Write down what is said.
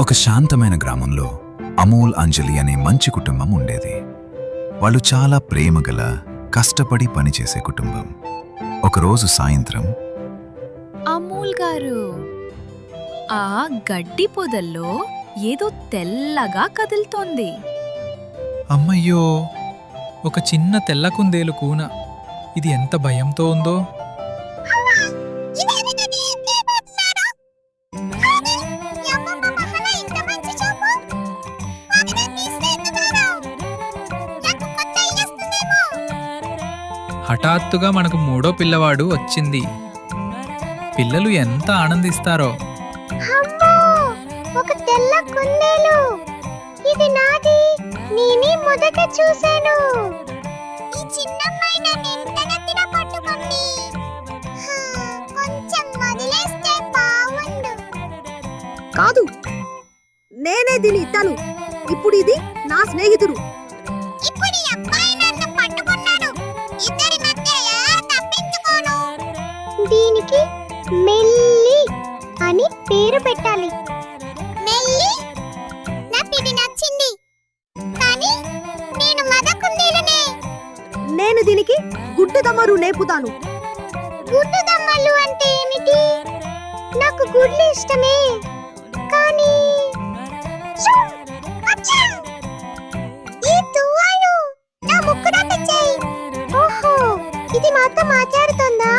ఒక శాంతమైన గ్రామంలో అమోల్ అంజలి అనే మంచి కుటుంబం ఉండేది. వాళ్ళు చాలా ప్రేమగల, కష్టపడి పనిచేసే కుటుంబం. ఒకరోజు సాయంత్రం, అమూల్ గారు, ఆ గడ్డి పొదల్లో ఏదో తెల్లగా కదులుతోంది. అమ్మయ్యో, ఒక చిన్న తెల్ల కుందేలు కూన. ఇది ఎంత భయంతో ఉందో. హఠాత్తుగా మనకు మూడో పిల్లవాడు వచ్చింది. పిల్లలు ఎంత ఆనందిస్తారో. ఒక తెల్ల కుందేలు, ఇది నాది. నేనే మొదట చూశాను. ఈ చిన్నమ్మాయి నన్ను ఎంత నెత్తిన పట్టుకుంది. కొంచెం వదిలేస్తే బాగుండు. కాదు, నేనే దీని ఇస్తాను. ఇప్పుడు ఇది నా స్నేహితుడు. ఇప్పుడు ఈ అబ్బాయి నన్ను పట్టుకున్నాడు. ఇద్దరి మధ్య ఎలా తప్పించుకోను? దీనికి మెల్లి అని పేరు పెట్టాలి. మెల్లి, నాకు ఇది నచ్చింది. కానీ నేను మద కుందేలునే. నేను దీనికి గుడ్డు దమ్మరు నేపుతాను. గుడ్డు దమ్మలు అంటే ఏమిటి? నాకు గుడ్లు ఇష్టమే, కానీ ఈ తువ్వాలు నా ముక్కు దాకా చెయ్యి. ఓహో, ఇది మాతో మాట్లాడుతుందా?